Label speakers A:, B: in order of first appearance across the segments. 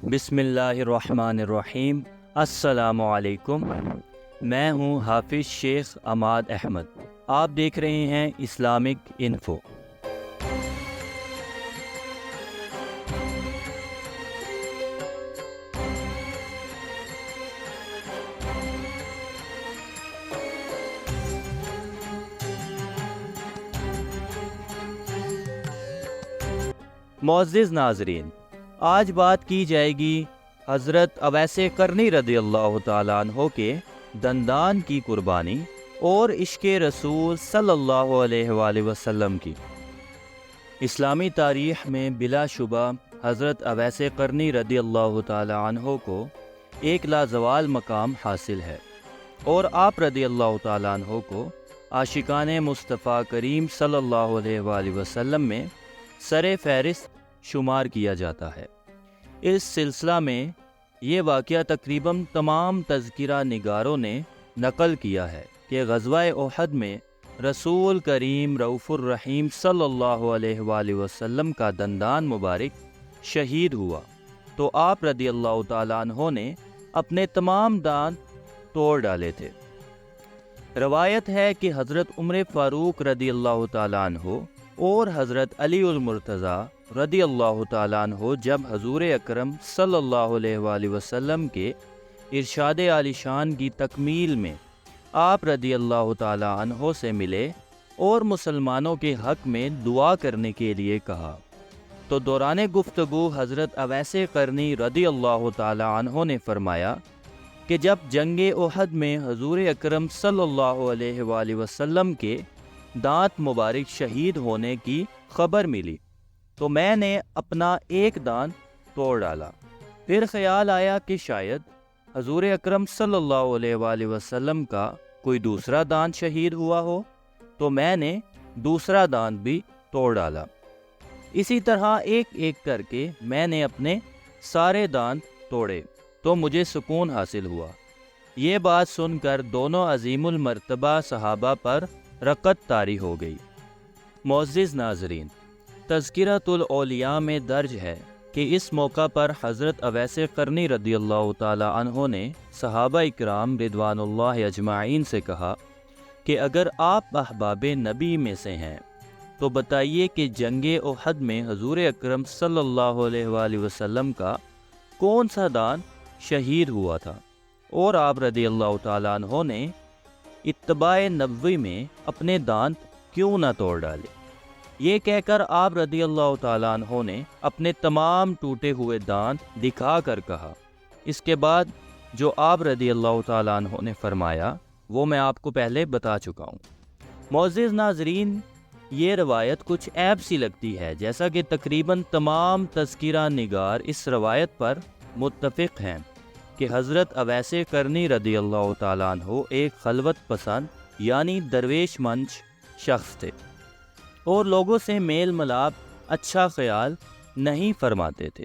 A: بسم اللہ الرحمن الرحیم۔ السلام علیکم۔ میں ہوں حافظ شیخ عماد احمد۔ آپ دیکھ رہے ہیں اسلامک انفو۔ معزز ناظرین، آج بات کی جائے گی حضرت اویس قرنی رضی اللہ تعالیٰ عنہ کے دندان کی قربانی اور عشق رسول صلی اللہ علیہ وآلہ وسلم کی۔ اسلامی تاریخ میں بلا شبہ حضرت اویس قرنی رضی اللہ تعالیٰ عنہ کو ایک لازوال مقام حاصل ہے، اور آپ رضی اللہ تعالیٰ عنہ کو عاشقان مصطفیٰ کریم صلی اللہ علیہ وآلہ وسلم میں سر فہرست شمار کیا جاتا ہے۔ اس سلسلہ میں یہ واقعہ تقریباً تمام تذکرہ نگاروں نے نقل کیا ہے کہ غزوہ احد میں رسول کریم رؤوف الرحیم صلی اللہ علیہ وآلہ وسلم کا دندان مبارک شہید ہوا، تو آپ رضی اللہ تعالیٰ عنہ نے اپنے تمام دانت توڑ ڈالے تھے۔ روایت ہے کہ حضرت عمر فاروق رضی اللہ تعالیٰ عنہ اور حضرت علی المرتضیٰ رضی اللہ تعالیٰ عنہ جب حضور اکرم صلی اللہ علیہ وآلہ وسلم کے ارشاد عالی شان کی تکمیل میں آپ رضی اللہ تعالیٰ عنہ سے ملے اور مسلمانوں کے حق میں دعا کرنے کے لیے کہا، تو دوران گفتگو حضرت اویس قرنی رضی اللہ تعالیٰ عنہ نے فرمایا کہ جب جنگ احد میں حضور اکرم صلی اللہ علیہ وآلہ وسلم کے دانت مبارک شہید ہونے کی خبر ملی تو میں نے اپنا ایک دانت توڑ ڈالا۔ پھر خیال آیا کہ شاید حضور اکرم صلی اللہ علیہ وآلہ وسلم کا کوئی دوسرا دانت شہید ہوا ہو، تو میں نے دوسرا دانت بھی توڑ ڈالا۔ اسی طرح ایک ایک کر کے میں نے اپنے سارے دانت توڑے تو مجھے سکون حاصل ہوا۔ یہ بات سن کر دونوں عظیم المرتبہ صحابہ پر رقت طاری ہو گئی۔ معزز ناظرین، تذکرۃ الاولیاء میں درج ہے کہ اس موقع پر حضرت اویس قرنی رضی اللہ تعالیٰ عنہ نے صحابہ اکرام رضوان اللہ اجمعین سے کہا کہ اگر آپ احباب نبی میں سے ہیں تو بتائیے کہ جنگ احد میں حضور اکرم صلی اللہ علیہ وآلہ وسلم کا کون سا دانت شہید ہوا تھا، اور آپ رضی اللہ تعالیٰ عنہ نے اتباع نبوی میں اپنے دانت کیوں نہ توڑ ڈالے۔ یہ کہہ کر آپ رضی اللہ تعالیٰ عنہ نے اپنے تمام ٹوٹے ہوئے دانت دکھا کر کہا۔ اس کے بعد جو آپ رضی اللہ تعالیٰ عنہ نے فرمایا وہ میں آپ کو پہلے بتا چکا ہوں۔ معزز ناظرین، یہ روایت کچھ عیب سی لگتی ہے، جیسا کہ تقریباً تمام تذکرہ نگار اس روایت پر متفق ہیں کہ حضرت اویس قرنی رضی اللہ تعالیٰ عنہ ایک خلوت پسند یعنی درویش منش شخص تھے، اور لوگوں سے میل ملاپ اچھا خیال نہیں فرماتے تھے۔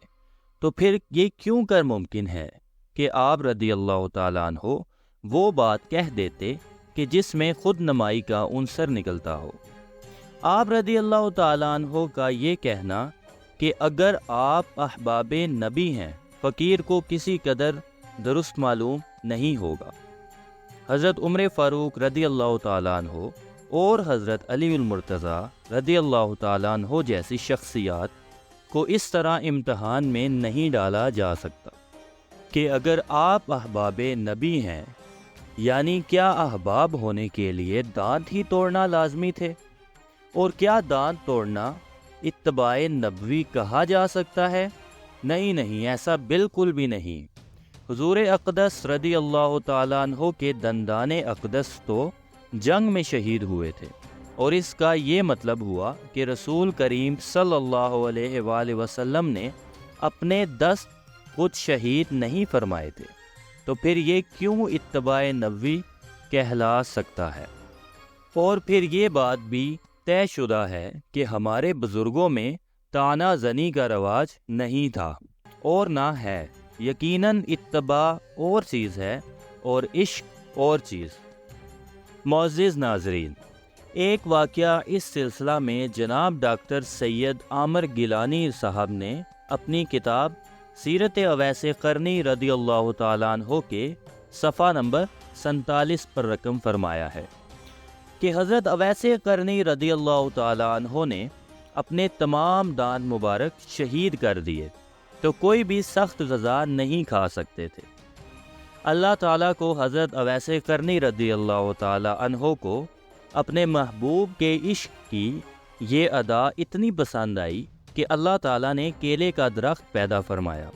A: تو پھر یہ کیوں کر ممکن ہے کہ آپ رضی اللہ تعالیٰ عنہ وہ بات کہہ دیتے کہ جس میں خود نمائی کا عنصر نکلتا ہو؟ آپ رضی اللہ تعالیٰ عنہ کا یہ کہنا کہ اگر آپ احباب نبی ہیں، فقیر کو کسی قدر درست معلوم نہیں ہوگا۔ حضرت عمر فاروق رضی اللہ تعالیٰ عنہ اور حضرت علی المرتضیٰ رضی اللہ تعالیٰ عنہ جیسی شخصیات کو اس طرح امتحان میں نہیں ڈالا جا سکتا کہ اگر آپ احباب نبی ہیں، یعنی کیا احباب ہونے کے لیے دانت ہی توڑنا لازمی تھے؟ اور کیا دانت توڑنا اتباع نبوی کہا جا سکتا ہے؟ نہیں، ایسا بالکل بھی نہیں۔ حضور اقدس رضی اللہ تعالیٰ عنہ کے دندان اقدس تو جنگ میں شہید ہوئے تھے، اور اس کا یہ مطلب ہوا کہ رسول کریم صلی اللہ علیہ وآلہ وسلم نے اپنے دست خود شہید نہیں فرمائے تھے، تو پھر یہ کیوں اتباع نبوی کہلا سکتا ہے؟ اور پھر یہ بات بھی طے شدہ ہے کہ ہمارے بزرگوں میں طعنہ زنی کا رواج نہیں تھا اور نہ ہے۔ یقیناً اتباع اور چیز ہے اور عشق اور چیز۔ معزز ناظرین، ایک واقعہ اس سلسلہ میں جناب ڈاکٹر سید عامر گیلانی صاحب نے اپنی کتاب سیرت اویس قرنی رضی اللہ تعالیٰ عنہ کے صفحہ نمبر 47 پر رقم فرمایا ہے کہ حضرت اویس قرنی رضی اللہ تعالیٰ عنہ نے اپنے تمام دانت مبارک شہید کر دیے تو کوئی بھی سخت غذا نہیں کھا سکتے تھے۔ اللہ تعالیٰ کو حضرت اویس قرنی رضی اللہ تعالیٰ عنہ کو اپنے محبوب کے عشق کی یہ ادا اتنی پسند آئی کہ اللہ تعالیٰ نے کیلے کا درخت پیدا فرمایا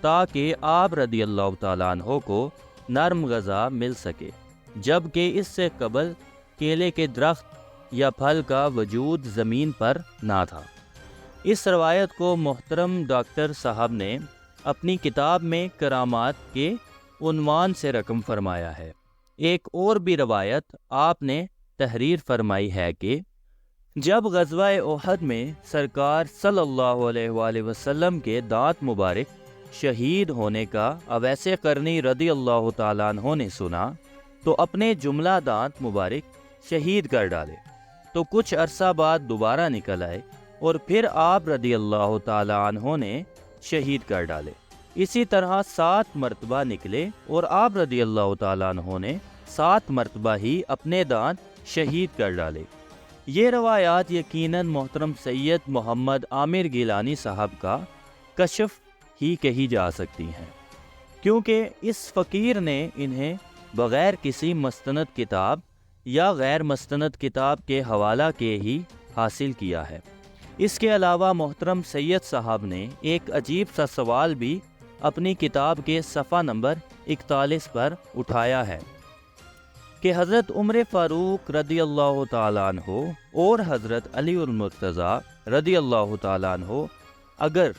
A: تاکہ آپ رضی اللہ تعالیٰ عنہ کو نرم غذا مل سکے، جبکہ اس سے قبل کیلے کے درخت یا پھل کا وجود زمین پر نہ تھا۔ اس روایت کو محترم ڈاکٹر صاحب نے اپنی کتاب میں کرامات کے عنوان سے رقم فرمایا ہے۔ ایک اور بھی روایت آپ نے تحریر فرمائی ہے کہ جب غزوہ احد میں سرکار صلی اللہ علیہ وآلہ وسلم کے دانت مبارک شہید ہونے کا اویس قرنی رضی اللہ تعالیٰ عنہ نے سنا تو اپنے جملہ دانت مبارک شہید کر ڈالے، تو کچھ عرصہ بعد دوبارہ نکل آئے اور پھر آپ رضی اللہ تعالیٰ عنہ نے شہید کر ڈالے۔ اسی طرح 7 مرتبہ نکلے اور آپ رضی اللہ تعالیٰ عنہ نے 7 مرتبہ ہی اپنے دانت شہید کر ڈالے۔ یہ روایات یقیناً محترم سید محمد عامر گیلانی صاحب کا کشف ہی کہی جا سکتی ہیں، کیونکہ اس فقیر نے انہیں بغیر کسی مستند کتاب یا غیر مستند کتاب کے حوالہ کے ہی حاصل کیا ہے۔ اس کے علاوہ محترم سید صاحب نے ایک عجیب سا سوال بھی اپنی کتاب کے صفحہ نمبر 41 پر اٹھایا ہے کہ حضرت عمر فاروق رضی اللہ تعالیٰ عنہ اور حضرت علی المرتضیٰ رضی اللہ تعالیٰ عنہ اگر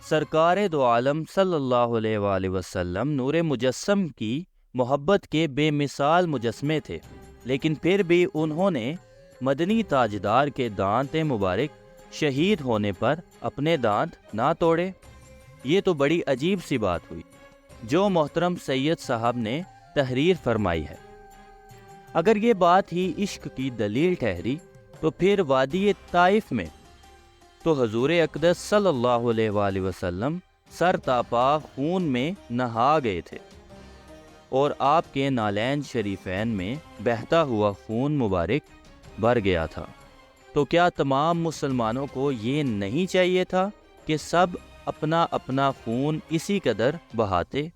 A: سرکار دو عالم صلی اللہ علیہ وآلہ وسلم نور مجسم کی محبت کے بے مثال مجسمے تھے، لیکن پھر بھی انہوں نے مدنی تاجدار کے دانت مبارک شہید ہونے پر اپنے دانت نہ توڑے؟ یہ تو بڑی عجیب سی بات ہوئی جو محترم سید صاحب نے تحریر فرمائی ہے۔ اگر یہ بات ہی عشق کی دلیل ٹھہری تو پھر وادی طائف میں تو حضور اقدس صلی اللہ علیہ وآلہ وسلم سر تاپا خون میں نہا گئے تھے اور آپ کے نالین شریفین میں بہتا ہوا خون مبارک بھر گیا تھا، تو کیا تمام مسلمانوں کو یہ نہیں چاہیے تھا کہ سب اپنا اپنا خون اسی قدر بہاتے؟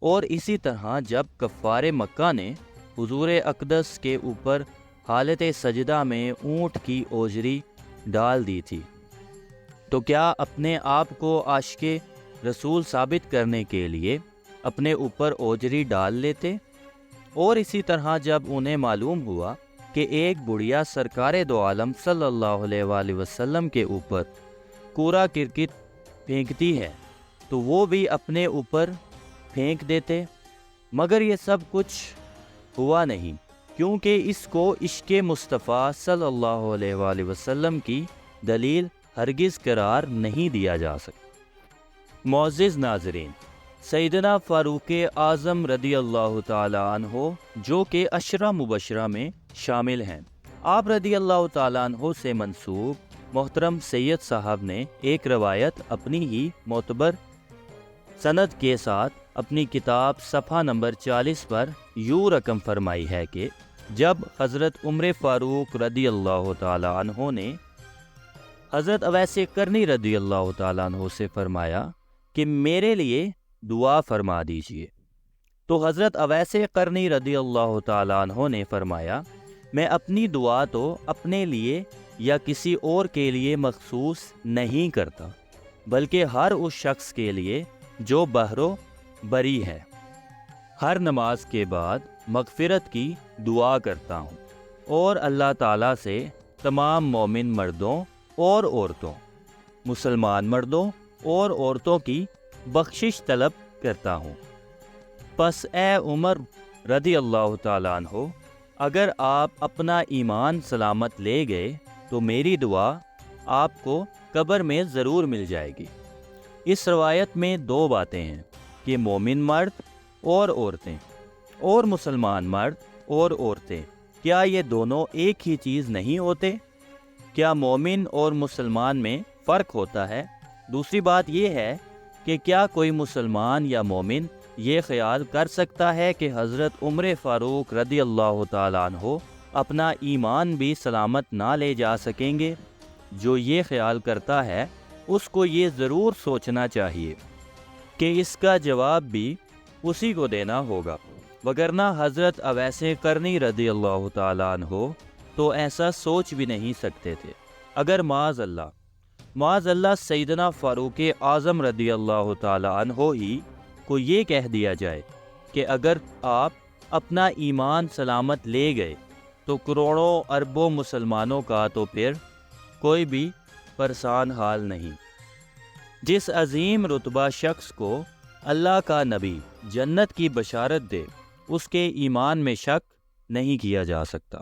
A: اور اسی طرح جب کفار مکہ نے حضور اقدس کے اوپر حالت سجدہ میں اونٹ کی اوجری ڈال دی تھی، تو کیا اپنے آپ کو عاشق رسول ثابت کرنے کے لیے اپنے اوپر اوجری ڈال لیتے؟ اور اسی طرح جب انہیں معلوم ہوا کہ ایک بڑھیا سرکار دو عالم صلی اللہ علیہ وآلہ وسلم کے اوپر کوڑا کرکٹ پھینکتی ہے تو وہ بھی اپنے اوپر پھینک دیتے، مگر یہ سب کچھ ہوا نہیں، کیونکہ اس کو عشق مصطفیٰ صلی اللہ علیہ وآلہ وسلم کی دلیل ہرگز قرار نہیں دیا جا سکتا۔ معزز ناظرین، سیدنا فاروق اعظم رضی اللہ تعالی عنہ جو کہ عشرہ مبشرہ میں شامل ہیں، آپ رضی اللہ تعالی عنہ سے منسوب محترم سید صاحب نے ایک روایت اپنی ہی معتبر سند کے ساتھ اپنی کتاب صفحہ نمبر 40 پر یوں رقم فرمائی ہے کہ جب حضرت عمر فاروق رضی اللہ تعالی عنہ نے حضرت اویس قرنی رضی اللہ تعالی عنہ سے فرمایا کہ میرے لیے دعا فرما دیجئے، تو حضرت اویس قرنی رضی اللہ تعالی عنہ نے فرمایا میں اپنی دعا تو اپنے لیے یا کسی اور کے لیے مخصوص نہیں کرتا، بلکہ ہر اس شخص کے لیے جو بحرو بری ہے۔ ہر نماز کے بعد مغفرت کی دعا کرتا ہوں اور اللہ تعالیٰ سے تمام مومن مردوں اور عورتوں، مسلمان مردوں اور عورتوں کی بخشش طلب کرتا ہوں۔ پس اے عمر رضی اللہ تعالیٰ عنہ، اگر آپ اپنا ایمان سلامت لے گئے تو میری دعا آپ کو قبر میں ضرور مل جائے گی۔ اس روایت میں دو باتیں ہیں کہ مومن مرد اور عورتیں اور مسلمان مرد اور عورتیں، کیا یہ دونوں ایک ہی چیز نہیں ہوتے؟ کیا مومن اور مسلمان میں فرق ہوتا ہے؟ دوسری بات یہ ہے کہ کیا کوئی مسلمان یا مومن یہ خیال کر سکتا ہے کہ حضرت عمر فاروق رضی اللہ تعالیٰ عنہ اپنا ایمان بھی سلامت نہ لے جا سکیں گے؟ جو یہ خیال کرتا ہے اس کو یہ ضرور سوچنا چاہیے کہ اس کا جواب بھی اسی کو دینا ہوگا، وگرنہ حضرت اویس قرنی رضی اللہ تعالیٰ عنہ تو ایسا سوچ بھی نہیں سکتے تھے۔ اگر معاذ اللہ سیدنا فاروق اعظم رضی اللہ تعالیٰ عنہ ہی کو یہ کہہ دیا جائے کہ اگر آپ اپنا ایمان سلامت لے گئے تو کروڑوں اربوں مسلمانوں کا تو پھر کوئی بھی پریشان حال نہیں۔ جس عظیم رتبہ شخص کو اللہ کا نبی جنت کی بشارت دے، اس کے ایمان میں شک نہیں کیا جا سکتا۔